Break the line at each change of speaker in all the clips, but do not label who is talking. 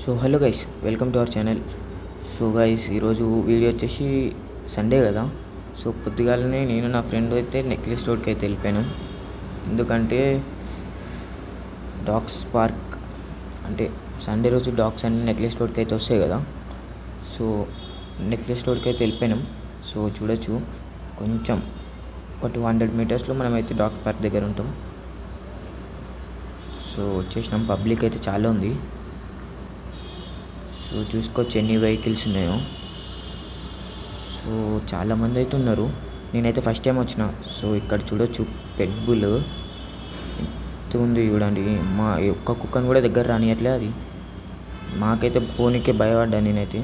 So hello guys, welcome to our channel. So guys, ఈరోజు video వచ్చేసి Sunday కదా. So పొద్దుగాలనే నేను నా ఫ్రెండ్ అయితే నెక్లెస్ రోడ్కి అయితే వెళ్ళిపోయాను. ఎందుకంటే డాగ్స్ పార్క్ అంటే సండే రోజు డాగ్స్ అన్ని నెక్లెస్ రోడ్కి అయితే వస్తాయి కదా. సో నెక్లెస్ రోడ్కి అయితే వెళ్ళిపోయినాం. సో చూడొచ్చు, కొంచెం ఒక 200 మీటర్స్లో మనమైతే డాగ్స్ పార్క్ దగ్గర ఉంటాం. సో వచ్చేసినాం. పబ్లిక్ అయితే చాలా ఉంది. సో చూసుకోవచ్చు ఎన్ని వెహికల్స్ ఉన్నాయో. సో చాలామంది అయితే ఉన్నారు. నేనైతే ఫస్ట్ టైం వచ్చిన. సో ఇక్కడ చూడొచ్చు పెట్ బుల్ ఎంత ఉంది చూడండి. మా ఒక్క కుక్కను కూడా దగ్గర రానియట్లే. అది మాకైతే పోనీకే భయపడ్డా. నేనైతే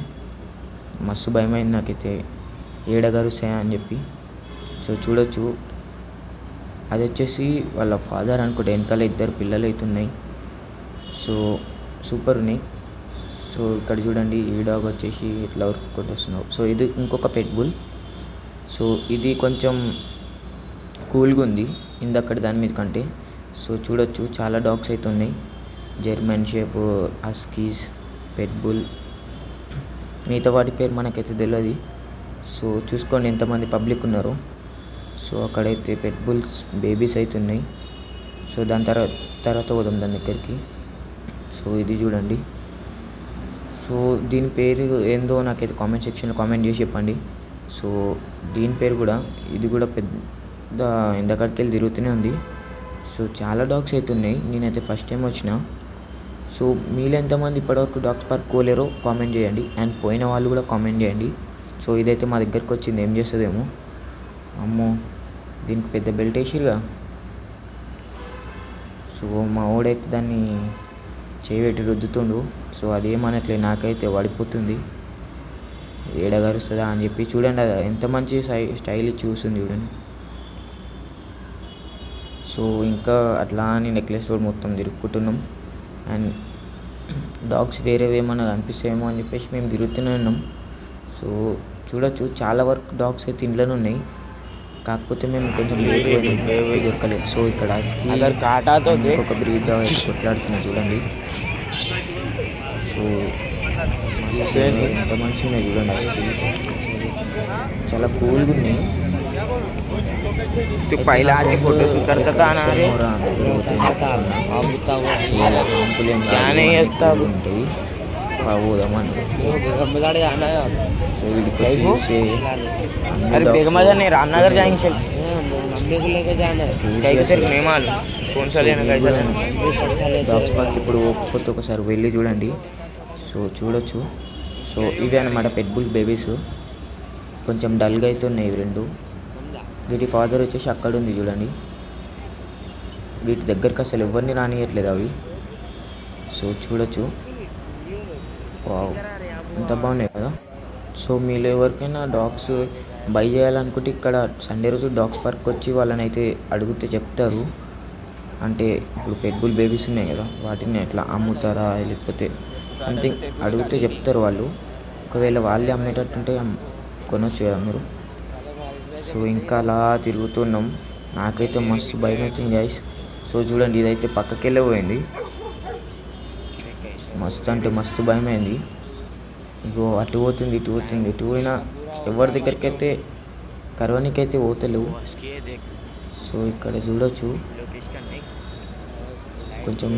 మస్తు భయమైంది నాకైతే, ఏడగరుస్తాయా అని చెప్పి. సో చూడొచ్చు, అది వచ్చేసి వాళ్ళ ఫాదర్ అనుకుంటే. వెనకాల 2 పిల్లలు అయితే ఉన్నాయి. సో సూపర్ ఉన్నాయి. సో ఇక్కడ చూడండి, ఈ డాగ్ వచ్చేసి ఇట్లా వర్క్ కొట్టేస్తున్నావు. సో ఇది ఇంకొక పెట్ బుల్. సో ఇది కొంచెం కూల్గా ఉంది ఇందక్కడ దాని మీద కంటే. సో చూడొచ్చు చాలా డాగ్స్ అయితే ఉన్నాయి. జర్మన్ షేప్, హస్కీస్, పెట్ బుల్, మిగతా వాటి పేరు మనకైతే తెలియదు. సో చూసుకోండి ఎంతమంది పబ్లిక్ ఉన్నారు. సో అక్కడైతే పెట్ బుల్స్ బేబీస్ అయితే ఉన్నాయి. సో దాని తర్వాత పోదాం దాని దగ్గరికి. సో ఇది చూడండి. సో దీని పేరు ఏందో నాకైతే కామెంట్ సెక్షన్లో కామెంట్ చేసి చెప్పండి. సో దీని పేరు కూడా, ఇది కూడా పెద్ద ఎందక్కడికి వెళ్ళి తిరుగుతూనే ఉంది. సో చాలా డాగ్స్ అయితే ఉన్నాయి. నేనైతే ఫస్ట్ టైం వచ్చిన. సో మీలో ఎంతమంది ఇప్పటివరకు డాగ్స్ పార్క్ పోలేరో కామెంట్ చేయండి. అండ్ పోయిన వాళ్ళు కూడా కామెంట్ చేయండి. సో ఇదైతే మా దగ్గరికి వచ్చింది, ఏం చేస్తుందేమో. అమ్మో, దీనికి పెద్ద బెల్ట్ వేసిరుగా. సో మా ఓడైతే దాన్ని చేయబెట్టి రుద్దుతుండు. సో అదేమనట్లే, నాకైతే పడిపోతుంది. ఏడగరుస్తుందా అని చెప్పి. చూడండి అది ఎంత మంచి స్టైల్ ఇచ్చి చూస్తుంది చూడండి. సో ఇంకా అట్లా అని నెక్లెస్ రోడ్ మొత్తం తిరుగుతున్నాం. అండ్ డాగ్స్ వేరేవేమన్నా కనిపిస్తాయేమో అని చెప్పేసి మేము తిరుగుతూనే ఉన్నాం. సో చూడొచ్చు చాలా వరకు డాగ్స్ అయితే ఇంట్లోనే ఉన్నాయి. కాకపోతే మేము కొంచెం లేట్ దొరకలేదు. సో ఇక్కడ ఒక బ్రీడ్ డాగ్ అయితే కొట్లాడుతున్నాం చూడండి. సో ఎంత మంచిగా ఉన్నాయి చూడండి. హస్కీ చాలా కూల్గా ఉన్నాయి. ఫోటోస్ ఉంటాయి. సో వీడికి వచ్చేసి रामनगर जाएंगे चल को लेके जाना है. డాగ్స్ పార్క్ ఇప్పుడు ఒక్కొక్కటి ఒకసారి వెళ్ళి చూడండి. సో చూడొచ్చు. సో ఇవి అన్నమాట పెట్ బుల్ బేబీస్. కొంచెం డల్గా అయితే ఉన్నాయి ఇవి రెండు. వీటి ఫాదర్ వచ్చేసి అక్కడ ఉంది చూడండి. వీటి దగ్గరికి అసలు ఎవరిని రానియట్లేదు అవి. సో చూడొచ్చు, వావ్ ఎంత బాగున్నాయి కదా. సో మీరు ఎవరికైనా డాగ్స్ బై చేయాలనుకుంటే ఇక్కడ సండే రోజు డాగ్స్ పార్క్ వచ్చి వాళ్ళని అయితే అడిగితే చెప్తారు. అంటే ఇప్పుడు పెట్ బుల్ బేబీస్ ఉన్నాయి కదా, వాటిని ఎట్లా అమ్ముతారా లేకపోతే సంథింగ్ అడిగితే చెప్తారు వాళ్ళు. ఒకవేళ వాళ్ళే అమ్మేటట్టుంటే కొనొచ్చు కదా మీరు. సో ఇంకా అలా తిరుగుతున్నాం. నాకైతే మస్తు భయం అవుతుంది గైస్. సో చూడండి, ఇదైతే పక్కకి వెళ్ళిపోయింది. మస్తు అంటే మస్తు భయమైంది. ఇగో అటు పోతుంది, ఇటు పోతుంది. ఎటు పోయినా ఎవరి దగ్గరికి అయితే కరవనికైతే పోతలేవు. సో ఇక్కడ చూడొచ్చు, కొంచెం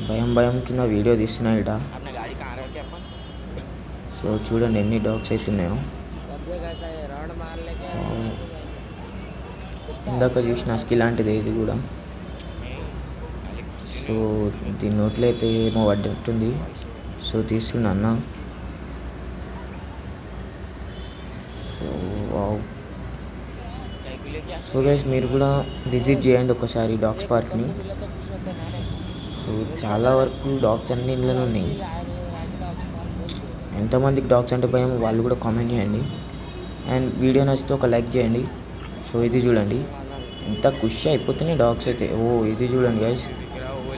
భయం కింద వీడియో తీస్తున్నా ఇట. సో చూడండి ఎన్ని డాగ్స్ అవుతున్నాయో. ఇందాక చూసిన హస్కీ లాంటిది ఇది కూడా. సో దీని నోట్లో అయితే ఏమో పడ్డట్టుంది. సో తీస్తున్నా అన్న. So wow. సో గైస్, మీరు కూడా విజిట్ చేయండి ఒకసారి డాగ్స్ పార్క్ని. సో చాలా వరకు డాగ్స్ అన్ని ఇంట్లోనే ఉన్నాయి. ఎంతమందికి డాగ్స్ అంటే భయం వాళ్ళు కూడా కామెంట్ చేయండి. అండ్ వీడియో నచ్చితే ఒక లైక్ చేయండి. సో ఇది చూడండి, ఎంత ఖుషి అయిపోతున్నాయి డాగ్స్ అయితే. ఓ ఇది చూడండి గైస్,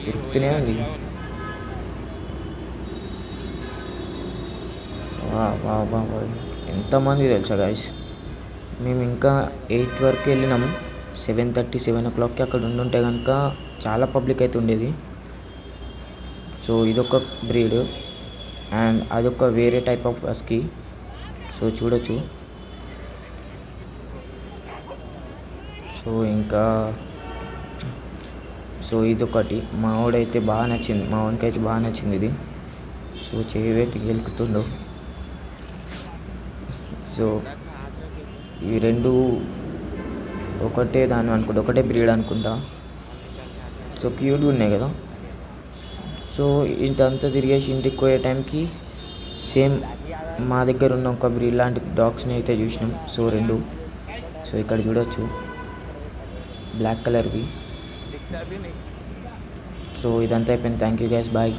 ఉరుకుతూనే ఉంది. వా ఎంతమంది తెలుసా గైస్. మేము ఇంకా 8 వరకు వెళ్ళినాము. 7:30, 7 o'clockకి అక్కడ ఉండుంటే కనుక చాలా పబ్లిక్ అయితే ఉండేది. సో ఇదొక బ్రీడ్ అండ్ అదొక వేరే టైప్ ఆఫ్ హస్కీ. సో చూడొచ్చు. సో ఇంకా సో ఇదొకటి మా వాడికైతే బాగా నచ్చింది ఇది. సో చేయవేటి గెలుకుతుందో. సో ఈ రెండు ఒకటే బ్రీడ్ అనుకుంటా. సో క్యూట్గా ఉన్నాయి కదా. సో ఇంతంతా తిరిగేసి ఇంటికి పోయే టైంకి సేమ్ మా దగ్గర ఉన్న ఒక బ్రీడ్ లాంటి డాగ్స్ని అయితే చూసినాం. సో రెండు. సో ఇక్కడ చూడొచ్చు బ్లాక్ కలర్వి. సో ఇదంతా అయిపోయింది. Thank you guys, bye.